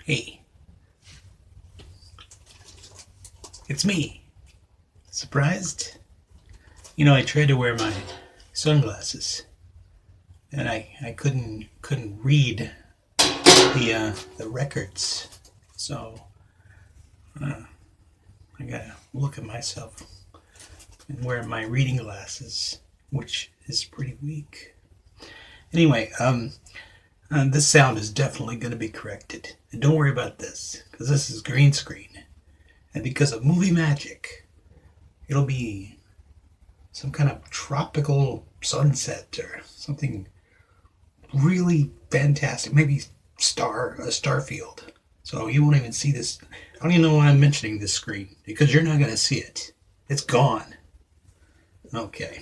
Hey, it's me. Surprised? You know, I tried to wear my sunglasses, and I couldn't read the records, so I gotta look at myself and wear my reading glasses, which is pretty weak. Anyway, this sound is definitely going to be corrected. And don't worry about this, because this is green screen. And because of movie magic, it'll be some kind of tropical sunset or something really fantastic. Maybe a star field. So you won't even see this. I don't even know why I'm mentioning this screen, because you're not going to see it. It's gone. Okay.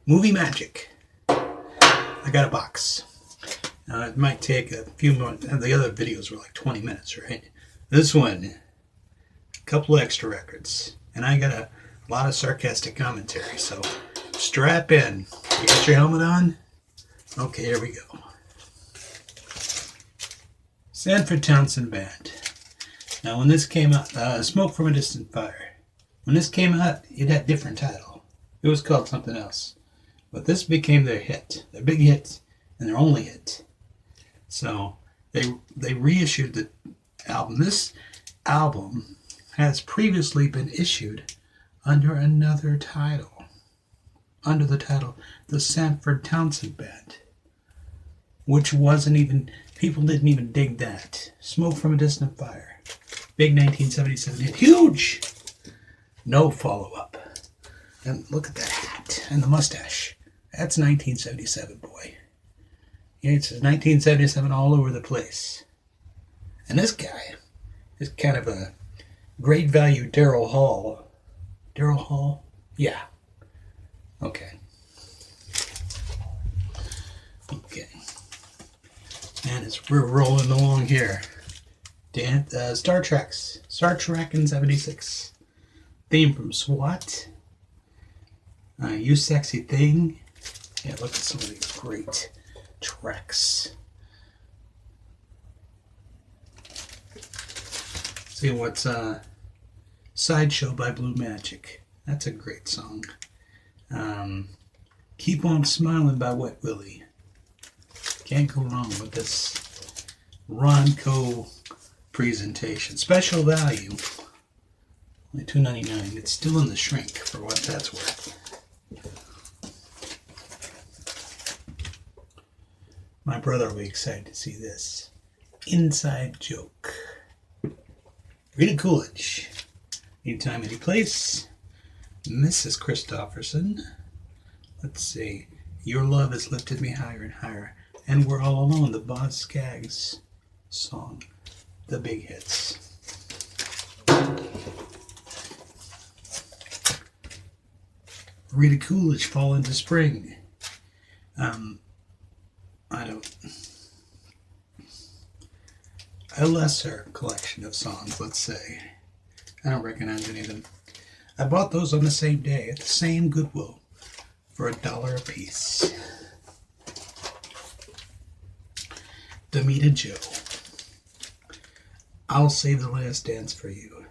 Movie magic. I got a box. It might take a few more. The other videos were like 20 minutes, right? This one, a couple extra records. And I got a lot of sarcastic commentary, so strap in. You got your helmet on? Okay, here we go. Sanford Townsend Band. Now, when this came out, Smoke from a Distant Fire. When this came out, it had a different title. It was called something else. But this became their hit, their big hit, and their only hit. So they reissued the album. This album has previously been issued under another title, under the title The Sanford Townsend Band, which wasn't even, people didn't even dig that. Smoke from a Distant Fire, big 1977 hit, huge, no follow-up. And look at that hat and the mustache. That's 1977, boy. It's 1977 all over the place. And this guy is kind of a great value Daryl Hall. Daryl Hall? Yeah. Okay. Okay. And we're rolling along here. Star Trek in 76. Theme from SWAT. You Sexy Thing. Yeah, look at some of these great tracks. See what's Sideshow by Blue Magic. That's a great song. Keep On Smiling by Wet Willie. Can't go wrong with this Ronco presentation. Special value. Only $2.99. It's still in the shrink for what that's worth. My brother will be excited to see this. Inside Joke. Rita Coolidge. Anytime, any place. Mrs. Christopherson. Let's see. Your Love Has Lifted Me Higher and Higher. And We're All Alone, the Boz Scaggs song. The big hits. Rita Coolidge, Fall into Spring. A lesser collection of songs, let's say. I don't recognize any of them. I bought those on the same day at the same Goodwill for $1 a piece. Demita Joe. I'll Save the Last Dance for You.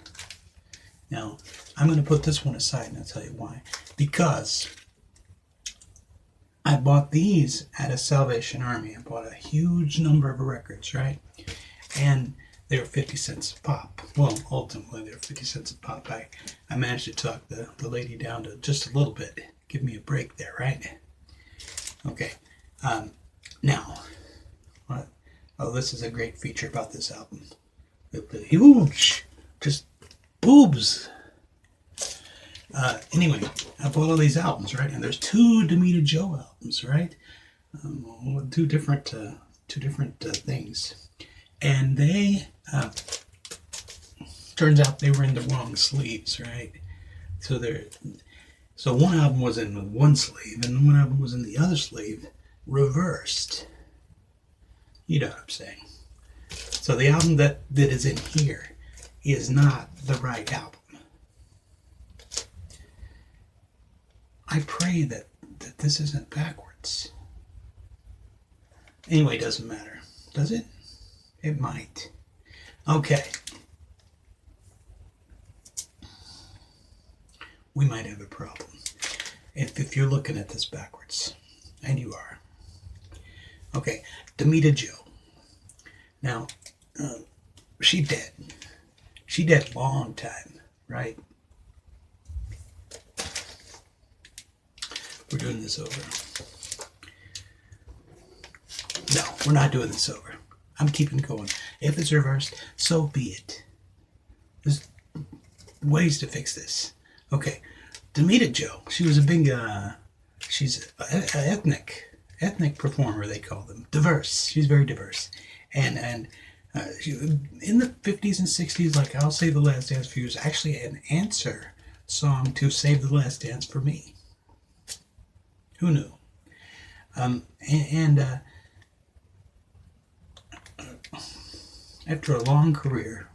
Now, I'm going to put this one aside and I'll tell you why. Because I bought these at a Salvation Army. I bought a huge number of records, right? And they were 50 cents a pop. Well, ultimately, they were 50 cents a pop. I managed to talk the lady down to just a little bit. Give me a break there, right? Okay. Now, this is a great feature about this album. Huge! Just boobs! Anyway, I bought all these albums, right? And there's 2 Demita Joe albums, right? Two different things. And they, turns out they were in the wrong sleeves, right? So one album was in one sleeve, and one album was in the other sleeve, reversed. You know what I'm saying. So the album that is in here is not the right album. I pray that this isn't backwards. Anyway, it doesn't matter. Does it? It might. Okay. We might have a problem if you're looking at this backwards. And you are. Okay. Demita Joe. Now, she dead. She dead long time, right? We're doing this over. No, we're not doing this over. I'm keeping going. If it's reversed, so be it. There's ways to fix this. Okay, Demita Joe. She was a big, she's an ethnic performer, they call them. Diverse. She's very diverse. And she, in the 50s and 60s, like I'll Save the Last Dance for You, was actually an answer song to Save the Last Dance for Me. Who knew? After a long career,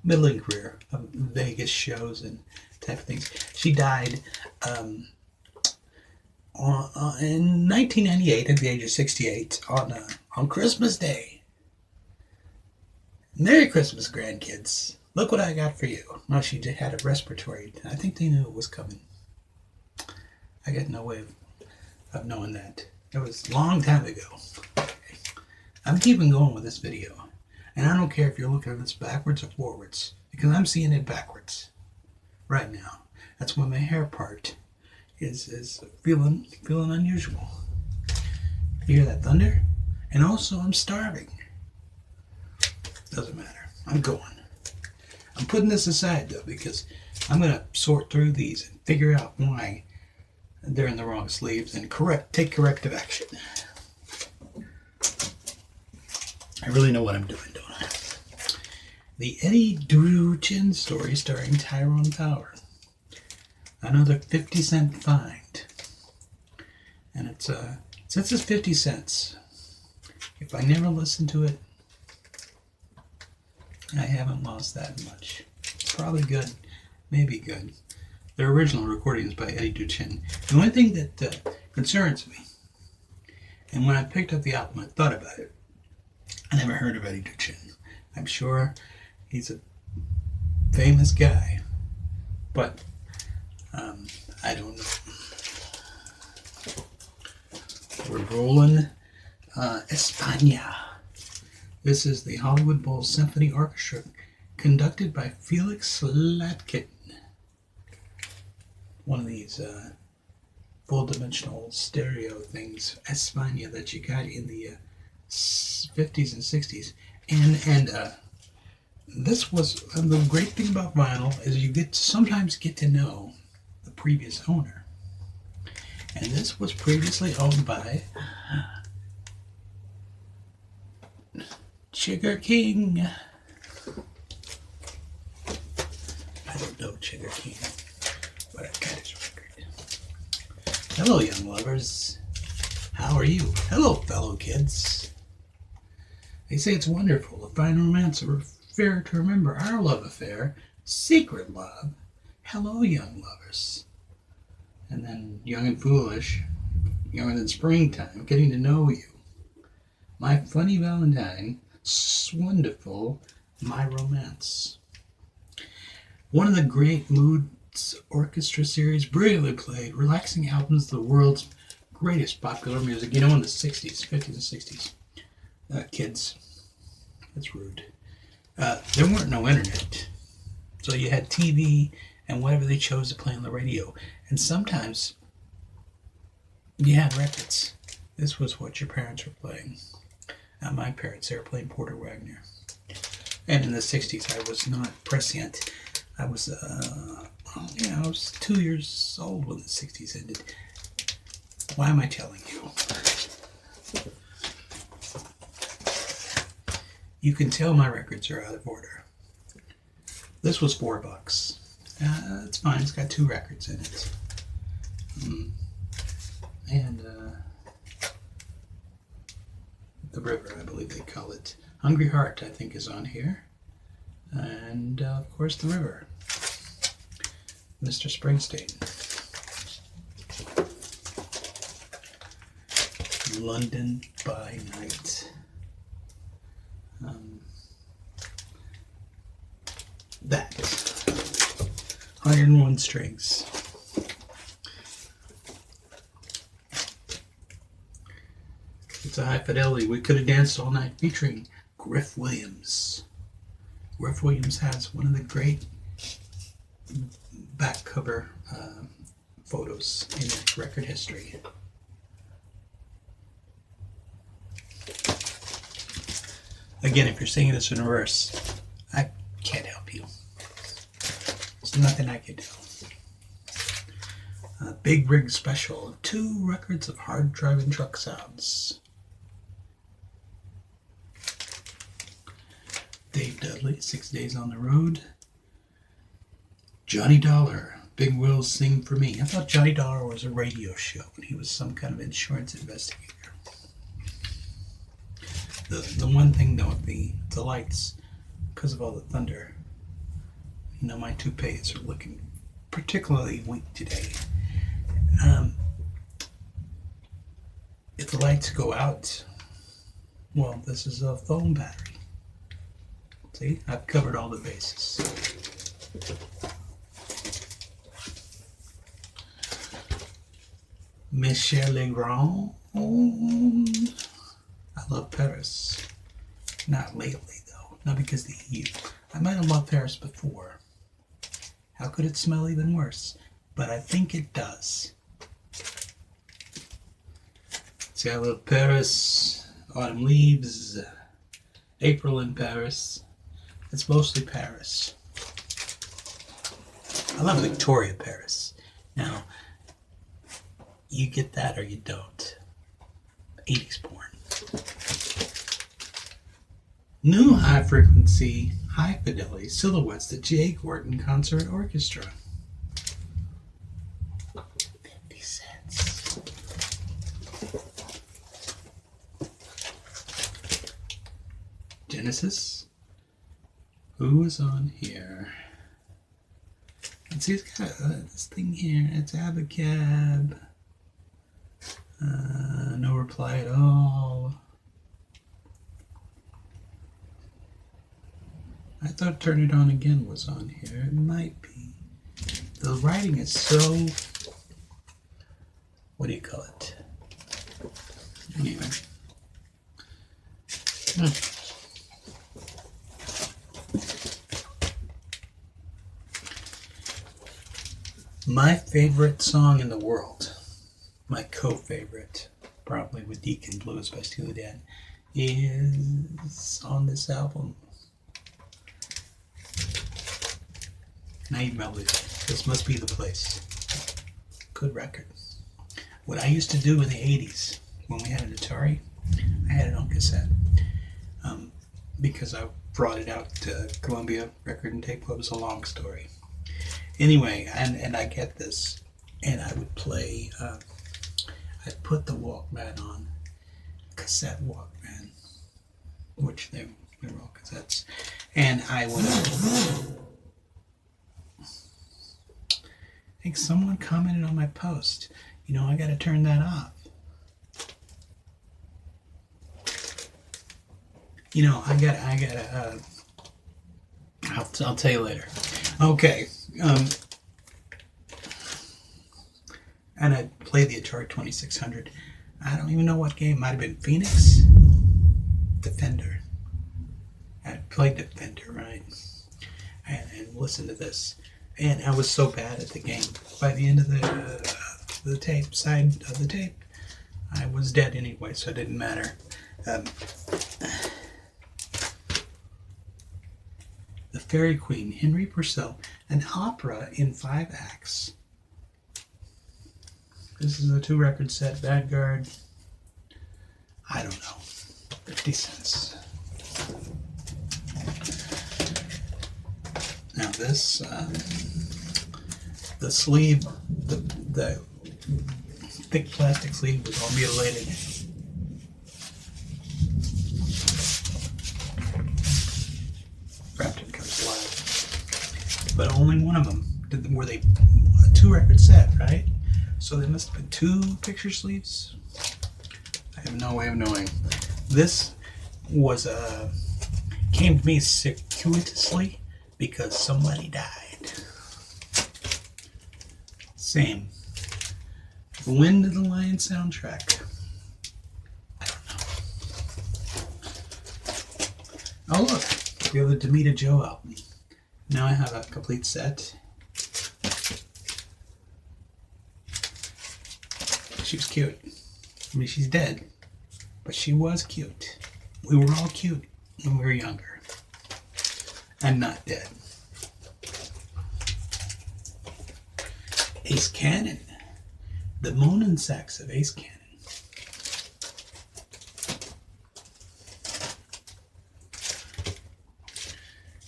middling career of Vegas shows and type of things, she died in 1998 at the age of 68 on Christmas Day. Merry Christmas, grandkids. Look what I got for you. Well, she had a respiratory. I think they knew it was coming. I got no way of knowing that. It was a long time ago. I'm keeping going with this video. And I don't care if you're looking at this backwards or forwards, because I'm seeing it backwards right now. That's when my hair part is feeling unusual. You hear that thunder? And also I'm starving. Doesn't matter. I'm going. I'm putting this aside though, because I'm going to sort through these and figure out why they're in the wrong sleeves and take corrective action. I really know what I'm doing, don't I? The Eddie Duchin story starring Tyrone Power. Another 50-cent find. And it's since it's 50 cents, if I never listen to it, I haven't lost that much. Probably good, maybe good. The original recording is by Eddie Duchin. The only thing that concerns me, and when I picked up the album, I thought about it. I never heard of Eddie Duchin. I'm sure he's a famous guy, but I don't know. We're rolling España. This is the Hollywood Bowl Symphony Orchestra, conducted by Felix Latkin. One of these full-dimensional stereo things, España, that you got in the 50s and 60s. And this was the great thing about vinyl is you sometimes get to know the previous owner. And this was previously owned by Sugar King. I don't know Sugar King, but I got his record. Hello, young lovers. How are you? Hello, fellow kids. They say it's wonderful to find romance or fair to remember our love affair, secret love. Hello, young lovers. And then young and foolish, younger than springtime, getting to know you. My funny Valentine, wonderful, my romance. One of the great moods orchestra series, brilliantly played, relaxing albums, the world's greatest popular music. You know, in the 60s, 50s and 60s. Kids, that's rude. There weren't no internet. So you had TV and whatever they chose to play on the radio. And sometimes you had records. This was what your parents were playing. Not my parents, they were playing Porter Wagner. And in the 60s, I was not prescient. I was, I was 2 years old when the 60s ended. Why am I telling you? You can tell my records are out of order. This was $4. It's fine, it's got 2 records in it. And The River, I believe they call it. Hungry Heart, I think, is on here. And, of course, The River. Mr. Springsteen. London by Night. that. 101 strings. It's a high fidelity. We Could Have Danced All Night featuring Griff Williams. Griff Williams has one of the great back cover photos in record history. Again, if you're singing this in reverse, I can't help you. There's nothing I can do. Big Rig Special, 2 records of hard driving truck sounds. Dave Dudley, 6 Days on the Road. Johnny Dollar, Big Will's Sing for Me. I thought Johnny Dollar was a radio show and he was some kind of insurance investigator. The one thing though, the lights, because of all the thunder, you know, my toupees are looking particularly weak today. If the lights go out, well, this is a phone battery. See, I've covered all the bases. Michel Legrand. I love Paris. Not lately, though. Not because of the heat. I might have loved Paris before. How could it smell even worse? But I think it does. See, I love Paris. Autumn Leaves. April in Paris. It's mostly Paris. I love Victoria, Paris. Now, you get that or you don't. 80s porn. New high frequency, high fidelity silhouettes, the J. Gordon Concert Orchestra. 50 cents. Genesis. Who is on here? Let's see, it's got this thing here. It's Abacab. No reply at all. I thought Turn It On Again was on here. It might be. The writing is so... What do you call it? Anyway. My favorite song in the world, my co-favorite, probably with Deacon Blues by Steely Dan, is on this album. Night Melody. This Must Be the Place. Good record. What I used to do in the 80s, when we had an Atari, I had it on cassette. Because I brought it out to Columbia Record and Tape Club. It was a long story. Anyway, and I get this, and I would play, I'd put the Walkman on, cassette Walkman, which they were all cassettes, and I would, I think someone commented on my post, you know, I gotta turn that off. You know, I'll tell you later. Okay. And I played the Atari 2600. I don't even know what game. Might have been Phoenix? Defender. I played Defender, right? And listen to this. And I was so bad at the game. By the end of the tape, side of the tape, I was dead anyway, so it didn't matter. The Fairy Queen, Henry Purcell, an opera in 5 acts. This is a 2-record set, Vanguard. I don't know, 50 cents. Now this, the sleeve, the thick plastic sleeve was all mutilated. Wrapped in Coast Live. But only one of them were they a 2-record set, right? So there must have been 2 picture sleeves. I have no way of knowing. This was came to me circuitously because somebody died. Same. When did the Lion soundtrack? I don't know. Oh look, we have the Demita Joe album. Now I have a complete set. She was cute. I mean, she's dead, but she was cute. We were all cute when we were younger and not dead. Ace Cannon. The moaning sax of Ace Cannon.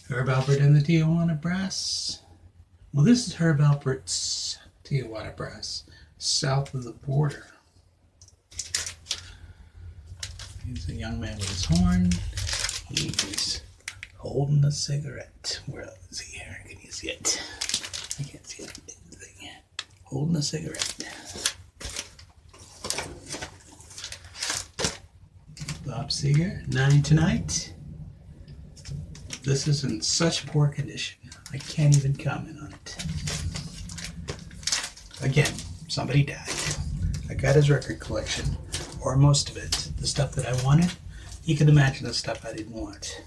Herb Alpert and the Tijuana Brass. Well, this is Herb Alpert's Tijuana Brass, south of the border. He's a young man with his horn. He's holding a cigarette. Where is he here? Can you see it? I can't see it. Holding a cigarette. Bob Seger, 9 Tonight. This is in such poor condition. I can't even comment on it. Again, somebody died. I got his record collection, or most of it. The stuff that I wanted. You can imagine the stuff I didn't want.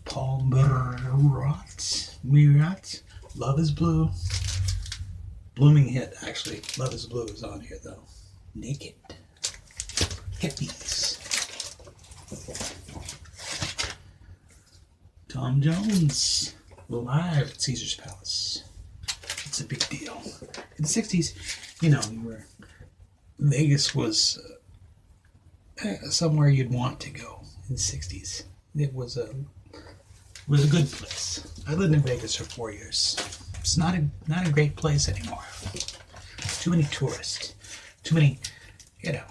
Paul Murat, Love is Blue. Blooming hit, actually. Love is Blue is on here, though. Naked. Hippies. Tom Jones, live at Caesar's Palace. It's a big deal. In the 60s, you know, Vegas was somewhere you'd want to go in the 60s. It was a good place. I lived in Vegas for 4 years. It's not a great place anymore. Too many tourists. Too many, you know,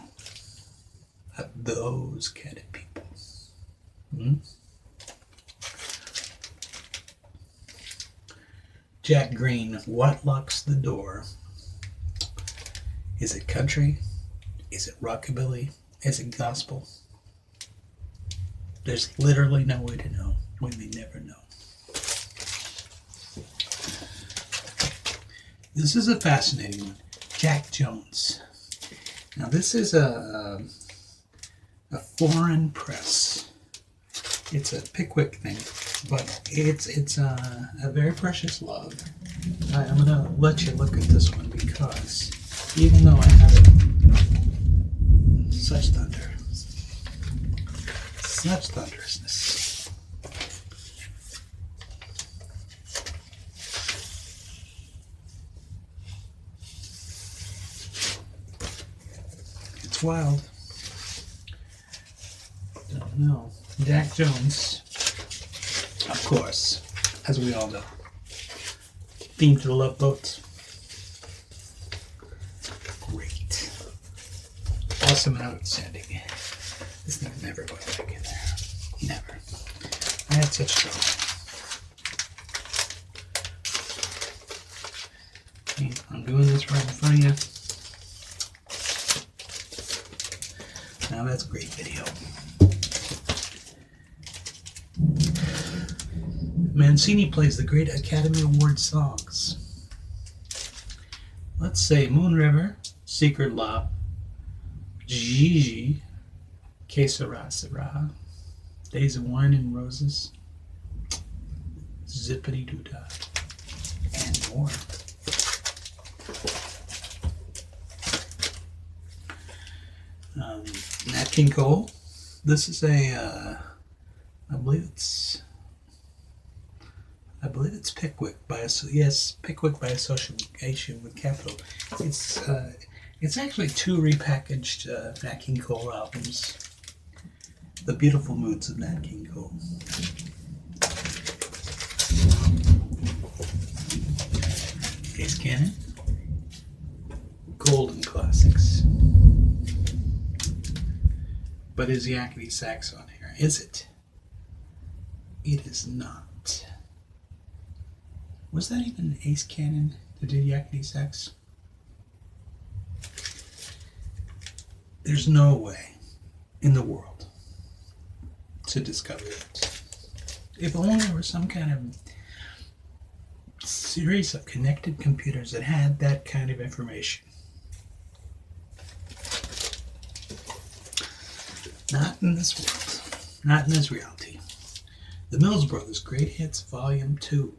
of those kind of people. Jack Green, What Locks the Door? Is it country? Is it rockabilly? Is it gospel? There's literally no way to know. We may never know. This is a fascinating one. Jack Jones. Now this is a foreign press. It's a Pickwick thing, but it's a very precious love. I'm gonna let you look at this one because even though I have it, such thunder, such thunderousness. It's wild. Don't know. Jack Jones, of course, as we all know. Theme to the Love Boat. Great. Awesome and outstanding. This thing's never going back in there. Never. I had such trouble. Okay, I'm doing this right in front of you. Now that's great video. Mancini plays the great Academy Award songs. Let's say Moon River, Secret Love, Gigi, Que Sera Sera, Days of Wine and Roses, Zippity Doo Dah, and more. Nat King Cole. This is a, I believe it's Pickwick Pickwick by association with Capitol. It's actually two repackaged Nat King Cole albums. The Beautiful Moods of Nat King Cole. Ace Cannon. Golden classics. But is Yakety Sax on here? Is it? It is not. Was that even Ace Cannon that did Yakety Sax? There's no way in the world to discover it. If only there was some kind of series of connected computers that had that kind of information. Not in this world. Not in this reality. The Mills Brothers Great Hits Volume 2.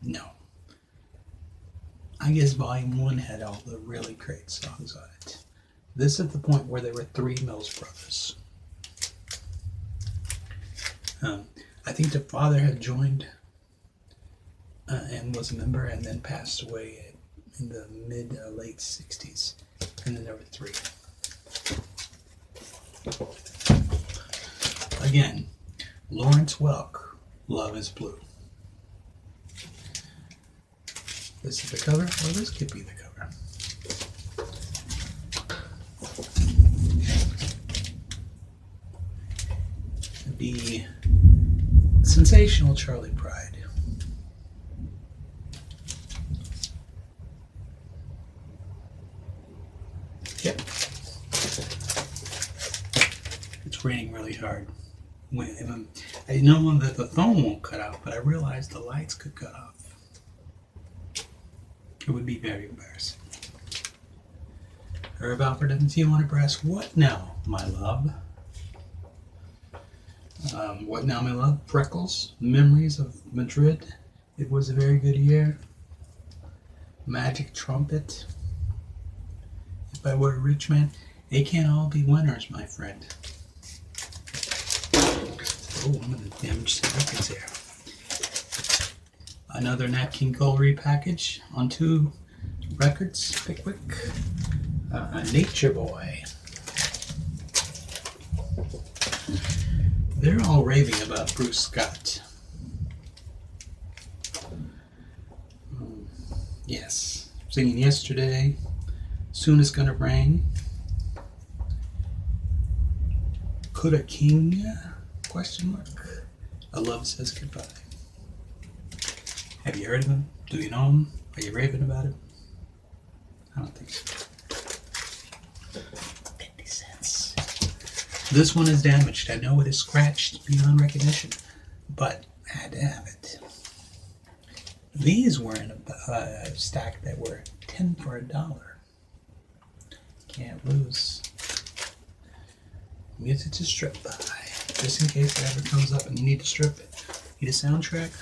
No. I guess Volume 1 had all the really great songs on it. This is the point where there were 3 Mills Brothers. I think the father had joined and was a member and then passed away in the late 60s. And then there were 3. Again, Lawrence Welk, Love is Blue. This is the cover, or this could be the cover. The sensational Charlie Pride. Yep. It's raining really hard. I know that the phone won't cut out, but I realized the lights could cut off. It would be very embarrassing. Herb Alpert and Tijuana Brass. What now, my love? What now, my love? Freckles. Memories of Madrid. It was a very good year. Magic Trumpet. If I were a rich man. They can't all be winners, my friend. Oh, I'm going to damage some records here. Another Nat King Cole repackage on 2 records. Pickwick. Nature Boy. They're all raving about Bruce Scott. Yes. Singing Yesterday. Soon It's Gonna Rain. Could a King? Question mark. A Love Says Goodbye. Have you heard of him? Do you know him? Are you raving about him? I don't think so. 50 cents. This one is damaged. I know it is scratched beyond recognition, but I had to have it. These were in a stack that were 10 for $1. Can't lose. Music to strip by. Just in case it ever comes up and you need to strip it. Need a soundtrack?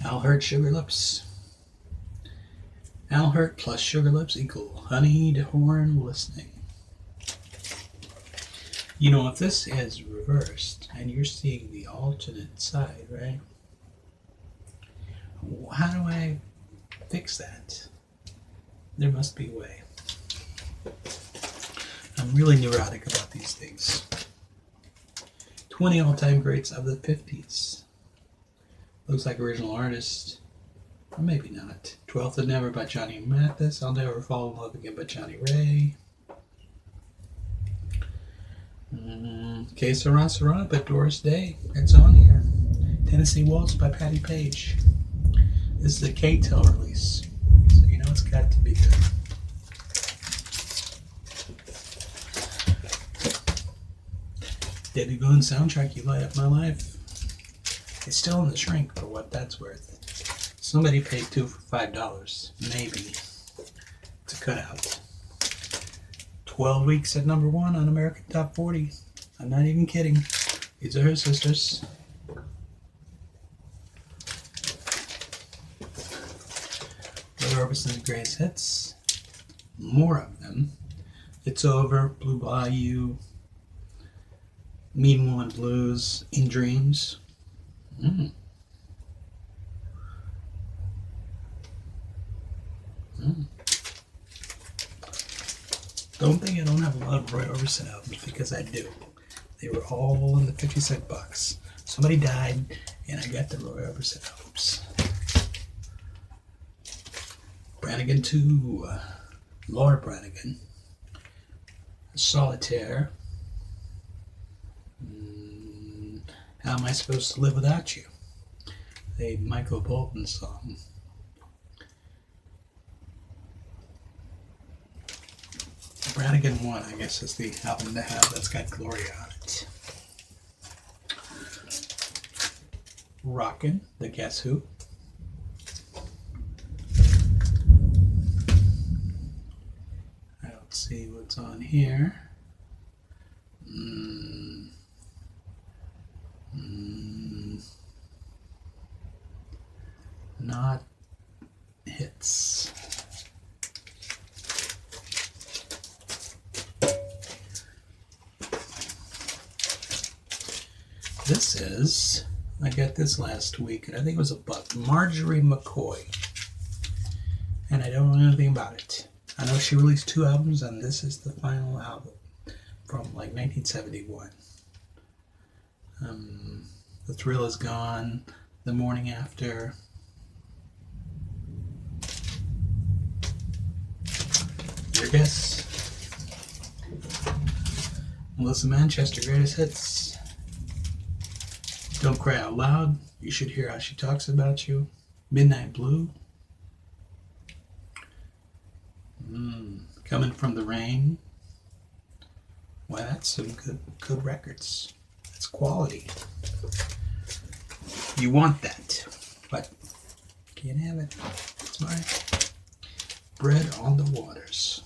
Al Hurt Sugar Lips. Al Hurt plus Sugar Lips equal honeyed horn listening. You know, if this is reversed and you're seeing the alternate side, right? How do I fix that? There must be a way. I'm really neurotic about these things. 20 all-time greats of the 50s. Looks like original artist. Or maybe not. 12th and Never by Johnny Mathis. I'll Never Fall in Love Again by Johnny Ray. Que Sera Sera by Doris Day. It's on here. Tennessee Waltz by Patti Page. This is a K-Tel release. So you know it's got to be good. Debbie Boone soundtrack, You Light Up My Life. It's still in the shrink for what that's worth. Somebody paid 2 for $5. Maybe. It's a cutout. 12 weeks at #1 on American Top 40. I'm not even kidding. These are her sisters. Roy Orbison's greatest hits. More of them. It's Over, Blue Bayou, Mean Woman Blues, In Dreams. Don't think I don't have a lot of Roy Orbison albums, because I do. They were all in the 50-cent box. Somebody died, and I got the Roy Orbison albums. Brannigan 2, Laura Brannigan, Solitaire. How Am I Supposed to Live Without You? A Michael Bolton song. Radigan 1, I guess, is the album to have that's got Gloria on it. Rockin', the Guess Who. I don't see what's on here. Not hits. This is, I got this last week, and I think it was $1. Marjorie McCoy. And I don't know anything about it. I know she released 2 albums, and this is the final album from like 1971. The Thrill Is Gone, The Morning After. Your guess. Melissa Manchester, Greatest Hits. Don't Cry Out Loud. You Should Hear How She Talks About You. Midnight Blue. Coming from the Rain. Well, that's some good records. That's quality. You want that, but can't have it. It's mine. Bread on the Waters.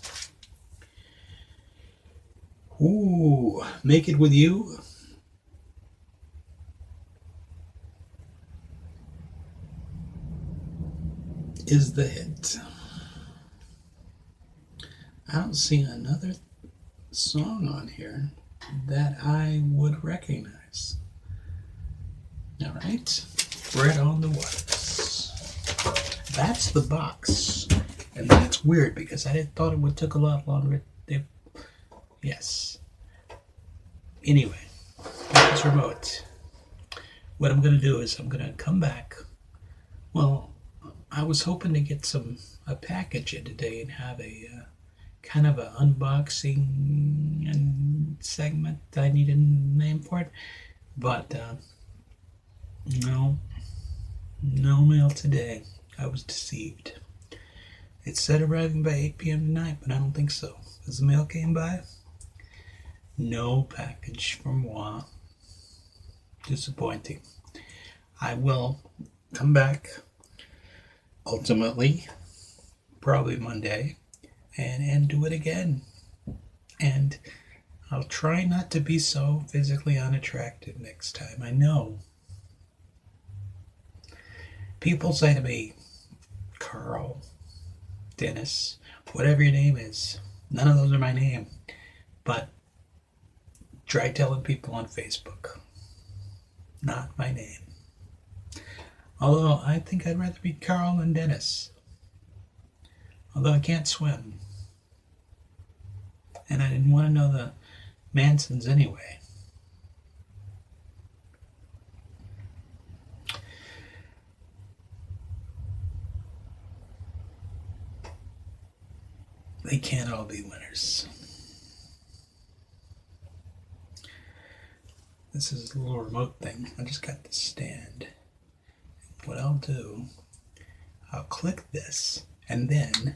Ooh, Make It With You. Is the hit. I don't see another song on here that I would recognize. All right, Bread on the Waters. That's the box, and that's weird because I thought it would take a lot longer. Yes. Anyway, this remote. What I'm going to do is I'm going to come back. Well, I was hoping to get a package in today and have a kind of an unboxing and segment. I need a name for it, but no mail today. I was deceived. It said arriving by 8 p.m. tonight, but I don't think so. As the mail came by, no package from moi. Disappointing. I will come back ultimately, probably Monday, and do it again. And I'll try not to be so physically unattractive next time. I know. People say to me, Carl, Dennis, whatever your name is, none of those are my name. But try telling people on Facebook. Not my name. Although I think I'd rather be Carl than Dennis. Although I can't swim. And I didn't want to know the Mansons anyway. They can't all be winners. This is a little remote thing. I just got the stand. What I'll do, I'll click this, and then